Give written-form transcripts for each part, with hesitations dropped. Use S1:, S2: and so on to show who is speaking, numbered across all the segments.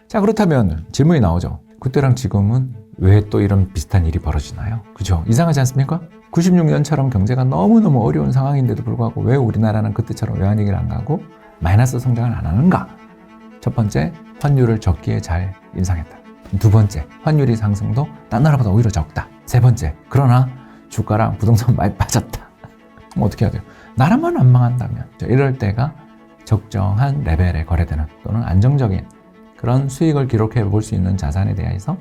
S1: 자, 그렇다면 질문이 나오죠. 그때랑 지금은 왜 또 이런 비슷한 일이 벌어지나요? 그죠? 이상하지 않습니까? 96년처럼 경제가 너무너무 어려운 상황인데도 불구하고 왜 우리나라는 그때처럼 외환위기를 안 가고 마이너스 성장을 안 하는가? 첫 번째, 환율을 적기에 잘 인상했다. 두 번째, 환율이 상승도 딴 나라보다 오히려 적다. 세 번째, 그러나 주가랑 부동산 많이 빠졌다. 그럼 어떻게 해야 돼요? 나라만 안 망한다면 이럴 때가 적정한 레벨에 거래되는 또는 안정적인 그런 수익을 기록해 볼 수 있는 자산에 대해서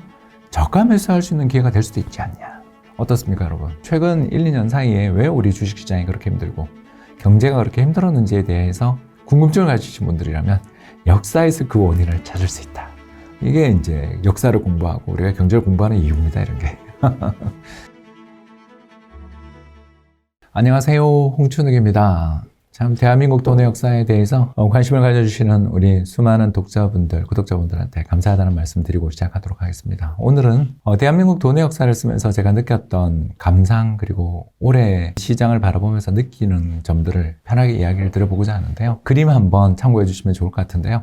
S1: 저가 매수할 수 있는 기회가 될 수도 있지 않냐. 어떻습니까, 여러분? 최근 1, 2년 사이에 왜 우리 주식시장이 그렇게 힘들고 경제가 그렇게 힘들었는지에 대해서 궁금증을 가지신 분들이라면 역사에서 그 원인을 찾을 수 있다. 이게 이제 역사를 공부하고 우리가 경제를 공부하는 이유입니다, 이런 게. 안녕하세요, 홍춘욱입니다. 참 대한민국 돈의 역사에 대해서 관심을 가져주시는 우리 수많은 독자분들, 구독자분들한테 감사하다는 말씀 드리고 시작하도록 하겠습니다. 오늘은 대한민국 돈의 역사를 쓰면서 제가 느꼈던 감상 그리고 올해 시장을 바라보면서 느끼는 점들을 편하게 이야기를 드려보고자 하는데요. 그림 한번 참고해 주시면 좋을 것 같은데요.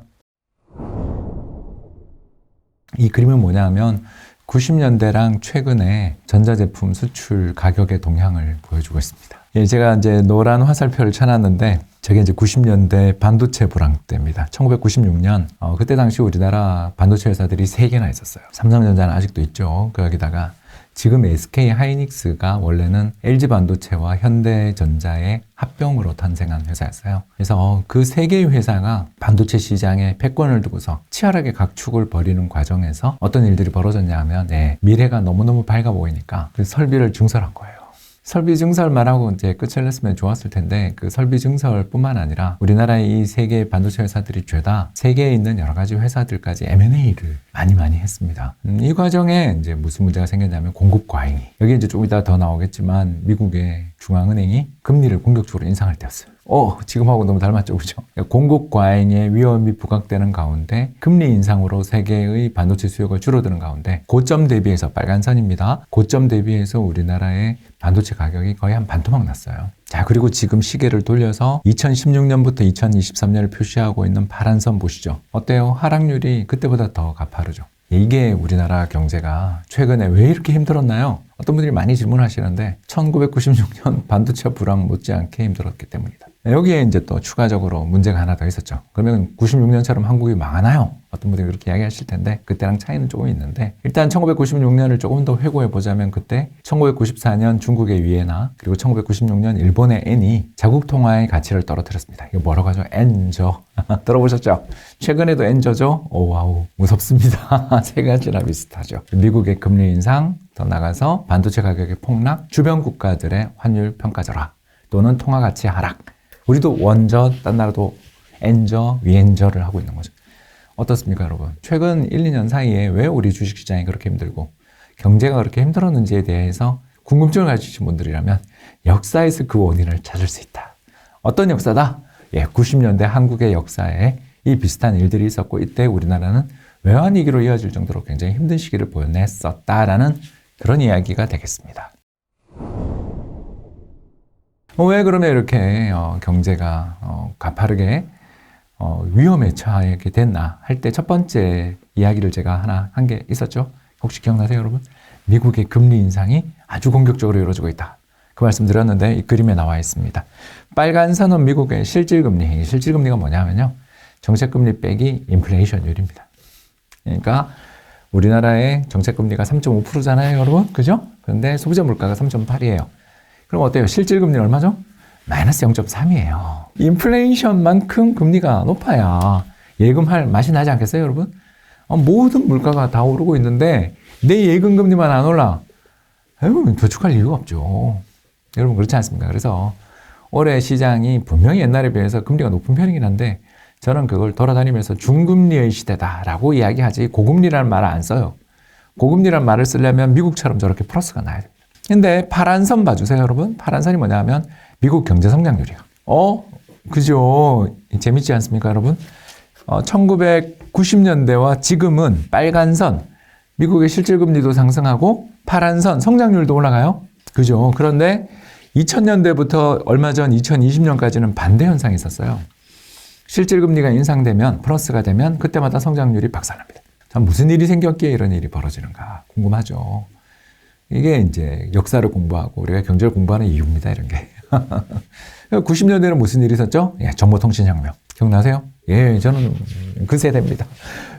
S1: 이 그림은 뭐냐면 90년대랑 최근에 전자제품 수출 가격의 동향을 보여주고 있습니다. 예, 제가 이제 노란 화살표를 쳐놨는데 저게 이제 90년대 반도체 불황 때입니다. 1996년 그때 당시 우리나라 반도체 회사들이 3개나 있었어요. 삼성전자는 아직도 있죠. 거기다가 지금 SK 하이닉스가 원래는 LG 반도체와 현대전자의 합병으로 탄생한 회사였어요. 그래서 그 3개의 회사가 반도체 시장에 패권을 두고서 치열하게 각축을 벌이는 과정에서 어떤 일들이 벌어졌냐 하면 미래가 너무너무 밝아 보이니까 그 설비를 증설한 거예요. 설비 증설만 하고 이제 끝을 냈으면 좋았을 텐데 그 설비 증설뿐만 아니라 우리나라의 이 3개의 반도체 회사들이 죄다 세계에 있는 여러 가지 회사들까지 M&A를 많이 했습니다. 이 과정에 이제 무슨 문제가 생겼냐면 공급 과잉이. 여기 이제 좀 이따 더 나오겠지만 미국의 중앙은행이 금리를 공격적으로 인상할 때였어요. 지금하고 너무 닮았죠, 그죠? 공급 과잉의 위험이 부각되는 가운데 금리 인상으로 세계의 반도체 수요가 줄어드는 가운데 고점 대비해서 빨간 선입니다. 고점 대비해서 우리나라의 반도체 가격이 거의 한 반토막 났어요. 자, 그리고 지금 시계를 돌려서 2016년부터 2023년을 표시하고 있는 파란 선 보시죠. 어때요? 하락률이 그때보다 더 가파르죠. 이게 우리나라 경제가 최근에 왜 이렇게 힘들었나요? 어떤 분들이 많이 질문하시는데 1996년 반도체 불황 못지않게 힘들었기 때문이다. 여기에 이제 또 추가적으로 문제가 하나 더 있었죠. 그러면 96년처럼 한국이 망하나요? 어떤 분들이 그렇게 이야기하실 텐데 그때랑 차이는 조금 있는데 일단 1996년을 조금 더 회고해 보자면 그때 1994년 중국의 위에나 그리고 1996년 일본의 엔이 자국 통화의 가치를 떨어뜨렸습니다. 이거 뭐라고 하죠? 엔저. 들어보셨죠? 최근에도 엔저죠? 와우, 무섭습니다. 세 가지나 비슷하죠. 미국의 금리 인상, 더 나가서 반도체 가격의 폭락, 주변 국가들의 환율 평가절하 또는 통화 가치 하락. 우리도 원저, 딴 나라도 엔저, 위엔저를 하고 있는 거죠. 어떻습니까, 여러분? 최근 1, 2년 사이에 왜 우리 주식시장이 그렇게 힘들고 경제가 그렇게 힘들었는지에 대해서 궁금증을 가지신 분들이라면 역사에서 그 원인을 찾을 수 있다. 어떤 역사다? 90년대 한국의 역사에 이 비슷한 일들이 있었고 이때 우리나라는 외환위기로 이어질 정도로 굉장히 힘든 시기를 보냈었다라는 그런 이야기가 되겠습니다. 왜 그러면 이렇게 경제가 가파르게 위험에 처하게 됐나 할 때 첫 번째 이야기를 제가 하나 한 게 있었죠. 혹시 기억나세요, 여러분? 미국의 금리 인상이 아주 공격적으로 이루어지고 있다. 그 말씀 드렸는데 이 그림에 나와 있습니다. 빨간 선은 미국의 실질금리. 실질금리가 뭐냐면요. 정책금리 빼기 인플레이션율입니다. 그러니까 우리나라의 정책금리가 3.5%잖아요, 여러분. 그죠? 그런데 소비자 물가가 3.8이에요. 그럼 어때요? 실질금리는 얼마죠? 마이너스 0.3이에요. 인플레이션만큼 금리가 높아야 예금할 맛이 나지 않겠어요, 여러분? 모든 물가가 다 오르고 있는데 내 예금 금리만 안 올라. 저축할 이유가 없죠. 여러분 그렇지 않습니까? 그래서 올해 시장이 분명히 옛날에 비해서 금리가 높은 편이긴 한데 저는 그걸 돌아다니면서 중금리의 시대다라고 이야기하지 고금리라는 말을 안 써요. 고금리라는 말을 쓰려면 미국처럼 저렇게 플러스가 나야 됩니다. 근데 파란 선 봐주세요, 여러분. 파란 선이 뭐냐면 미국 경제 성장률이에요. 그죠? 재밌지 않습니까, 여러분? 1990년대와 지금은 빨간 선, 미국의 실질금리도 상승하고 파란 선, 성장률도 올라가요. 그죠? 그런데 2000년대부터 얼마 전 2020년까지는 반대 현상이 있었어요. 실질금리가 인상되면 플러스가 되면 그때마다 성장률이 박살납니다. 참 무슨 일이 생겼기에 이런 일이 벌어지는가 궁금하죠. 이게 이제 역사를 공부하고 우리가 경제를 공부하는 이유입니다. 이런 게. 90년대에는 무슨 일이 있었죠? 예, 정보통신혁명. 기억나세요? 예, 저는 그 세대입니다.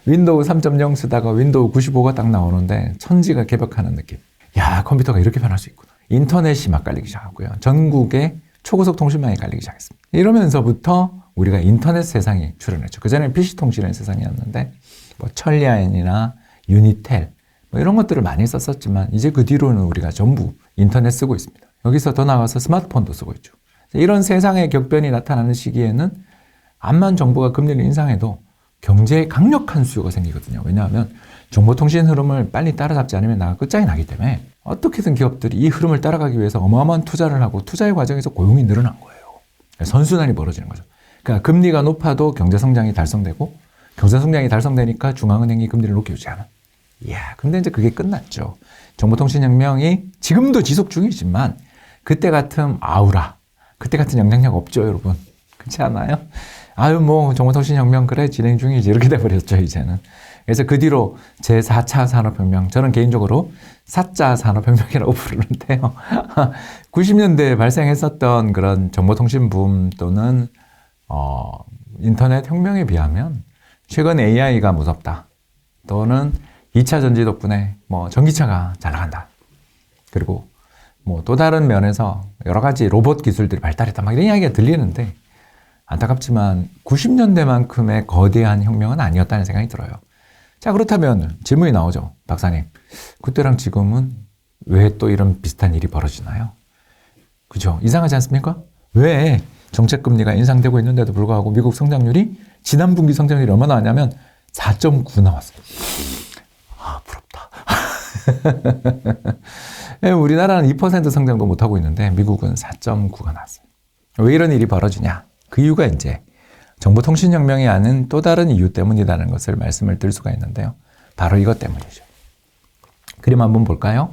S1: 윈도우 3.0 쓰다가 윈도우 95가 딱 나오는데 천지가 개벽하는 느낌. 야, 컴퓨터가 이렇게 변할 수 있구나. 인터넷이 막 깔리기 시작하고요. 전국에 초고속 통신망이 깔리기 시작했습니다. 이러면서부터 우리가 인터넷 세상이 출현했죠. 그전에는 PC통신의 세상이었는데 뭐 천리안이나 유니텔 뭐 이런 것들을 많이 썼었지만 이제 그 뒤로는 우리가 전부 인터넷 쓰고 있습니다. 여기서 더 나가서 스마트폰도 쓰고 있죠. 이런 세상의 격변이 나타나는 시기에는 암만 정부가 금리를 인상해도 경제에 강력한 수요가 생기거든요. 왜냐하면 정보통신 흐름을 빨리 따라잡지 않으면 나가 끝장이 나기 때문에 어떻게든 기업들이 이 흐름을 따라가기 위해서 어마어마한 투자를 하고 투자의 과정에서 고용이 늘어난 거예요. 선순환이 벌어지는 거죠. 그러니까 금리가 높아도 경제성장이 달성되고 경제성장이 달성되니까 중앙은행이 금리를 높게 유지하는. 이야, 근데 이제 그게 끝났죠. 정보통신혁명이 지금도 지속 중이지만 그때 같은 아우라, 그때 같은 영향력 없죠, 여러분. 그렇지 않아요? 아유, 뭐 정보통신혁명 그래 진행 중이지 이렇게 돼버렸죠, 이제는. 그래서 그 뒤로 제4차 산업혁명, 저는 개인적으로 4차 산업혁명이라고 부르는데요. 90년대에 발생했었던 그런 정보통신 붐 또는 인터넷 혁명에 비하면 최근 AI가 무섭다. 또는 2차 전지 덕분에 뭐 전기차가 잘 나간다. 그리고 뭐 또 다른 면에서 여러 가지 로봇 기술들이 발달했다. 막 이런 이야기가 들리는데 안타깝지만 90년대만큼의 거대한 혁명은 아니었다는 생각이 들어요. 자, 그렇다면 질문이 나오죠. 박사님, 그때랑 지금은 왜 또 이런 비슷한 일이 벌어지나요? 그죠? 이상하지 않습니까? 왜 정책금리가 인상되고 있는데도 불구하고 미국 성장률이 지난 분기 성장률이 얼마나 나왔냐면 4.9 나왔어요. 아, 부럽다. 우리나라는 2% 성장도 못하고 있는데 미국은 4.9가 나왔어요. 왜 이런 일이 벌어지냐? 그 이유가 이제 정보통신혁명이 아닌 또 다른 이유 때문이라는 것을 말씀을 드릴 수가 있는데요. 바로 이것 때문이죠. 그림 한번 볼까요?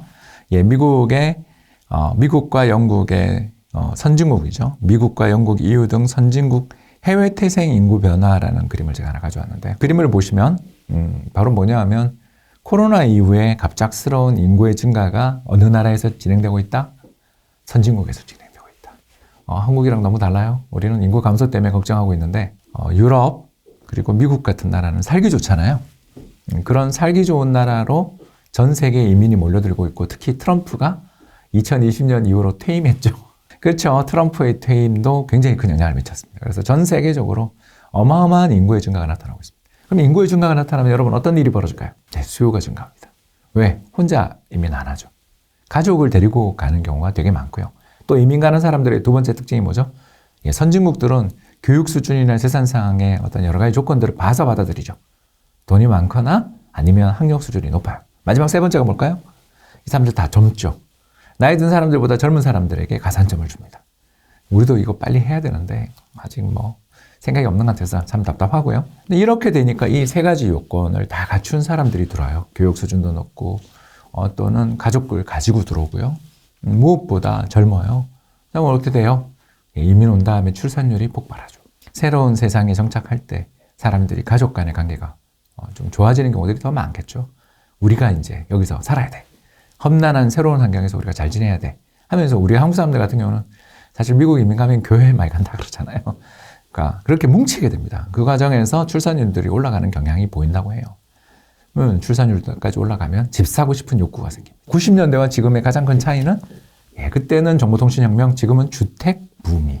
S1: 예, 미국과 영국의 선진국이죠. 미국과 영국, EU 등 선진국 해외 태생 인구 변화라는 그림을 제가 하나 가져왔는데 그림을 보시면 바로 뭐냐 하면 코로나 이후에 갑작스러운 인구의 증가가 어느 나라에서 진행되고 있다? 선진국에서 진행되고 있다. 한국이랑 너무 달라요. 우리는 인구 감소 때문에 걱정하고 있는데 유럽 그리고 미국 같은 나라는 살기 좋잖아요. 그런 살기 좋은 나라로 전 세계에 이민이 몰려들고 있고 특히 트럼프가 2020년 이후로 퇴임했죠. 그렇죠. 트럼프의 퇴임도 굉장히 큰 영향을 미쳤습니다. 그래서 전 세계적으로 어마어마한 인구의 증가가 나타나고 있습니다. 그럼 인구의 증가가 나타나면 여러분 어떤 일이 벌어질까요? 네, 수요가 증가합니다. 왜? 혼자 이민 안 하죠. 가족을 데리고 가는 경우가 되게 많고요. 또 이민 가는 사람들의 두 번째 특징이 뭐죠? 예, 선진국들은 교육 수준이나 세상상의 어떤 여러 가지 조건들을 봐서 받아들이죠. 돈이 많거나 아니면 학력 수준이 높아요. 마지막 세 번째가 뭘까요? 이 사람들 다 젊죠. 나이 든 사람들보다 젊은 사람들에게 가산점을 줍니다. 우리도 이거 빨리 해야 되는데 아직 뭐 생각이 없는 것 같아서 참 답답하고요. 근데 이렇게 되니까 이 세 가지 요건을 다 갖춘 사람들이 들어와요. 교육 수준도 높고 또는 가족을 가지고 들어오고요. 무엇보다 젊어요. 그럼 어떻게 돼요? 이민 온 다음에 출산율이 폭발하죠. 새로운 세상에 정착할 때 사람들이 가족 간의 관계가 좀 좋아지는 경우들이 더 많겠죠. 우리가 이제 여기서 살아야 돼. 험난한 새로운 환경에서 우리가 잘 지내야 돼. 하면서 우리 한국 사람들 같은 경우는 사실 미국 이민 가면 교회에 많이 간다 그러잖아요. 그러니까 그렇게 뭉치게 됩니다. 그 과정에서 출산율들이 올라가는 경향이 보인다고 해요. 출산율까지 올라가면 집 사고 싶은 욕구가 생깁니다. 90년대와 지금의 가장 큰 차이는 그때는 정보통신혁명, 지금은 주택 붐이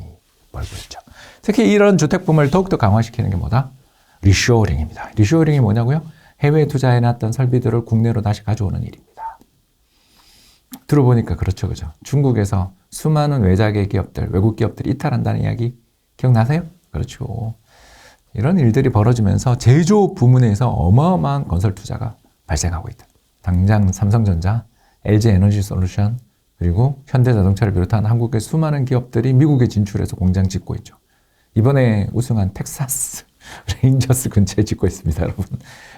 S1: 벌고 있죠. 특히 이런 주택 붐을 더욱더 강화시키는 게 뭐다? 리쇼어링입니다. 리쇼어링이 뭐냐고요? 해외에 투자해놨던 설비들을 국내로 다시 가져오는 일입니다. 들어보니까 그렇죠, 그죠? 중국에서 수많은 외자계 기업들, 외국 기업들이 이탈한다는 이야기 기억나세요? 그렇죠. 이런 일들이 벌어지면서 제조 부문에서 어마어마한 건설 투자가 발생하고 있다. 당장 삼성전자, LG에너지솔루션, 그리고 현대자동차를 비롯한 한국의 수많은 기업들이 미국에 진출해서 공장 짓고 있죠. 이번에 우승한 텍사스 레인저스 근처에 짓고 있습니다, 여러분.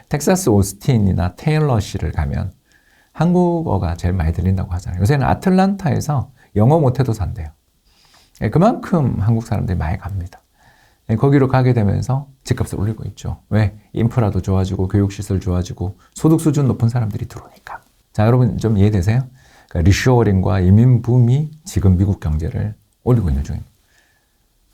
S1: 텍사스 오스틴이나 테일러시를 가면 한국어가 제일 많이 들린다고 하잖아요. 요새는 아틀란타에서 영어 못해도 산대요. 그만큼 한국 사람들이 많이 갑니다. 거기로 가게 되면서 집값을 올리고 있죠. 왜? 인프라도 좋아지고 교육시설 좋아지고 소득 수준 높은 사람들이 들어오니까. 자, 여러분 좀 이해되세요? 그러니까 리쇼어링과 이민 붐이 지금 미국 경제를 올리고 있는 중입니다.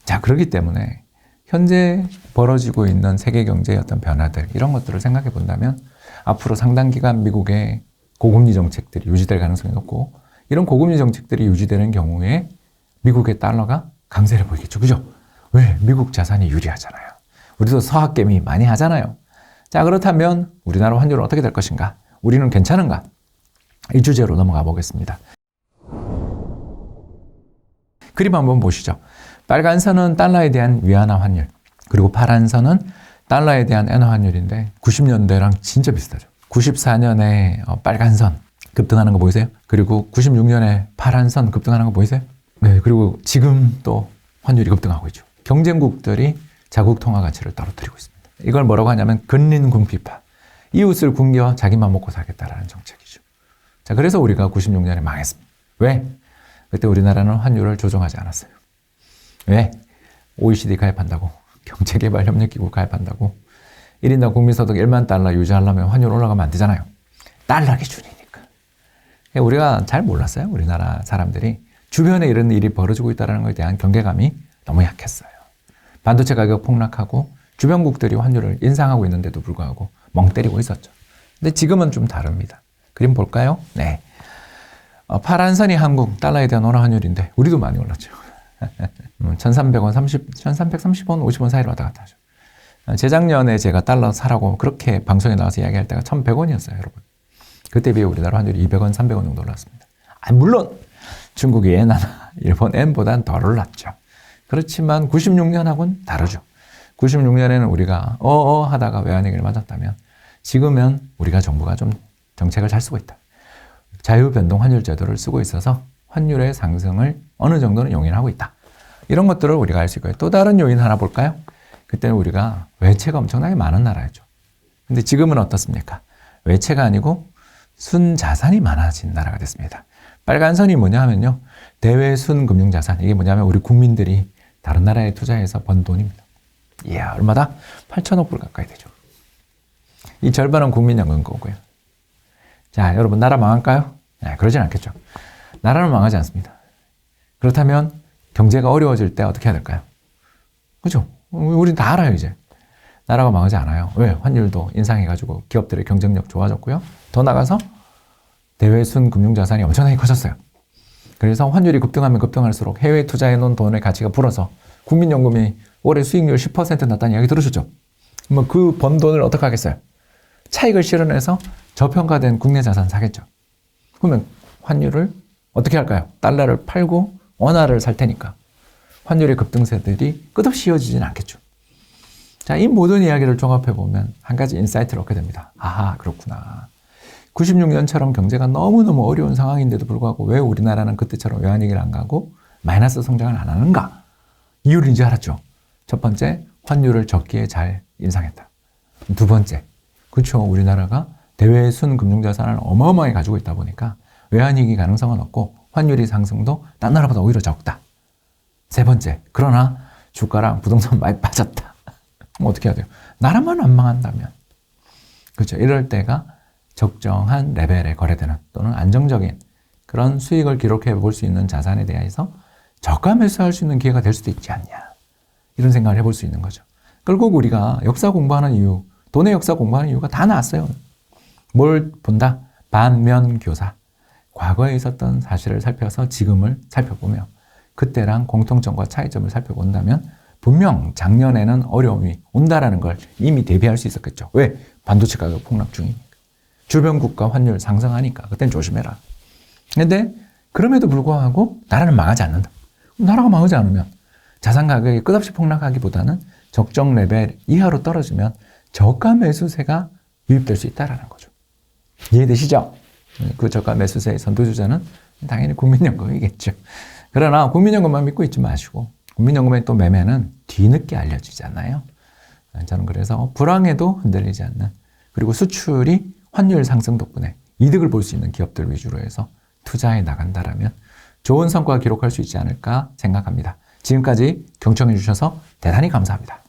S1: 자, 그렇기 때문에 현재 벌어지고 있는 세계 경제의 어떤 변화들, 이런 것들을 생각해 본다면 앞으로 상당 기간 미국의 고금리 정책들이 유지될 가능성이 높고, 이런 고금리 정책들이 유지되는 경우에 미국의 달러가 강세를 보이겠죠. 그죠? 왜? 미국 자산이 유리하잖아요. 우리도 서학개미 많이 하잖아요. 자, 그렇다면 우리나라 환율은 어떻게 될 것인가? 우리는 괜찮은가? 이 주제로 넘어가 보겠습니다. 그림 한번 보시죠. 빨간 선은 달러에 대한 위안화 환율, 그리고 파란 선은 달러에 대한 엔화 환율인데 90년대랑 진짜 비슷하죠. 94년에 빨간 선 급등하는 거 보이세요? 그리고 96년에 파란 선 급등하는 거 보이세요? 네, 그리고 지금 또 환율이 급등하고 있죠. 경쟁국들이 자국 통화 가치를 떨어뜨리고 있습니다. 이걸 뭐라고 하냐면 근린 궁핍화. 이웃을 굶겨 자기만 먹고 살겠다라는 정책이죠. 자, 그래서 우리가 96년에 망했습니다. 왜? 그때 우리나라는 환율을 조정하지 않았어요. 왜? OECD 가입한다고, 경제개발협력기구 가입한다고, 1인당 국민소득 1만 달러 유지하려면 환율 올라가면 안 되잖아요. 달러 기준이니까. 우리가 잘 몰랐어요. 우리나라 사람들이 주변에 이런 일이 벌어지고 있다는 것에 대한 경계감이 너무 약했어요. 반도체 가격 폭락하고 주변국들이 환율을 인상하고 있는데도 불구하고 멍 때리고 있었죠. 근데 지금은 좀 다릅니다. 그림 볼까요? 네. 파란 선이 한국 달러에 대한 원화 환율인데 우리도 많이 올랐죠. 1,300원, 1,330원, 50원 사이로 왔다 갔다 하죠. 재작년에 제가 달러 사라고 그렇게 방송에 나와서 이야기할 때가 1,100원이었어요, 여러분. 그때 비해 우리나라 환율이 200원, 300원 정도 올랐습니다. 물론 중국의 엔화나 일본 엔보다는 덜 올랐죠. 그렇지만 96년하고는 다르죠. 96년에는 우리가 하다가 외환위기를 맞았다면 지금은 우리가 정부가 좀 정책을 잘 쓰고 있다. 자유변동 환율 제도를 쓰고 있어서 환율의 상승을 어느 정도는 용인하고 있다. 이런 것들을 우리가 알 수 있고요. 또 다른 요인 하나 볼까요? 그때는 우리가 외채가 엄청나게 많은 나라였죠. 근데 지금은 어떻습니까? 외채가 아니고 순자산이 많아진 나라가 됐습니다. 빨간 선이 뭐냐 하면요. 대외 순금융자산. 이게 뭐냐면 우리 국민들이 다른 나라에 투자해서 번 돈입니다. 이야, 얼마다? 8천억 불 가까이 되죠. 이 절반은 국민연금 거고요. 자, 여러분 나라 망할까요? 네, 그러진 않겠죠. 나라는 망하지 않습니다. 그렇다면 경제가 어려워질 때 어떻게 해야 될까요? 그죠? 우린 다 알아요, 이제. 나라가 망하지 않아요. 왜? 환율도 인상해가지고 기업들의 경쟁력 좋아졌고요. 더 나가서 대외 순금융자산이 엄청나게 커졌어요. 그래서 환율이 급등하면 급등할수록 해외에 투자해 놓은 돈의 가치가 불어서 국민연금이 올해 수익률 10% 났다는 이야기 들으셨죠? 뭐 그 번 돈을 어떻게 하겠어요? 차익을 실현해서 저평가된 국내 자산 사겠죠. 그러면 환율을 어떻게 할까요? 달러를 팔고 원화를 살 테니까 환율의 급등세들이 끝없이 이어지지는 않겠죠. 자, 이 모든 이야기를 종합해보면 한 가지 인사이트를 얻게 됩니다. 아, 그렇구나. 96년처럼 경제가 너무너무 어려운 상황인데도 불구하고 왜 우리나라는 그때처럼 외환위기를 안 가고 마이너스 성장을 안 하는가? 이유를 이제 알았죠. 첫 번째, 환율을 적기에 잘 인상했다. 두 번째, 그렇죠. 우리나라가 대외 순금융자산을 어마어마하게 가지고 있다 보니까 외환위기 가능성은 없고 환율이 상승도 딴 나라보다 오히려 적다. 세 번째, 그러나 주가랑 부동산 많이 빠졌다. 그럼 어떻게 해야 돼요? 나라만 안 망한다면. 그렇죠. 이럴 때가 적정한 레벨에 거래되는 또는 안정적인 그런 수익을 기록해 볼 수 있는 자산에 대해서 저가 매수할 수 있는 기회가 될 수도 있지 않냐. 이런 생각을 해볼 수 있는 거죠. 결국 우리가 역사 공부하는 이유, 돈의 역사 공부하는 이유가 다 나왔어요. 뭘 본다? 반면교사. 과거에 있었던 사실을 살펴서 지금을 살펴보며 그때랑 공통점과 차이점을 살펴본다면 분명 작년에는 어려움이 온다라는 걸 이미 대비할 수 있었겠죠. 왜? 반도체 가격 폭락 중이니까. 주변 국가 환율 상승하니까 그땐 조심해라. 근데 그럼에도 불구하고 나라는 망하지 않는다. 나라가 망하지 않으면 자산 가격이 끝없이 폭락하기보다는 적정 레벨 이하로 떨어지면 저가 매수세가 유입될 수 있다는 거죠. 이해되시죠? 그 저가 매수세의 선두주자는 당연히 국민연금이겠죠. 그러나 국민연금만 믿고 있지 마시고 국민연금의 또 매매는 뒤늦게 알려지잖아요. 저는 그래서 불황에도 흔들리지 않는, 그리고 수출이 환율 상승 덕분에 이득을 볼 수 있는 기업들 위주로 해서 투자해 나간다라면 좋은 성과 기록할 수 있지 않을까 생각합니다. 지금까지 경청해 주셔서 대단히 감사합니다.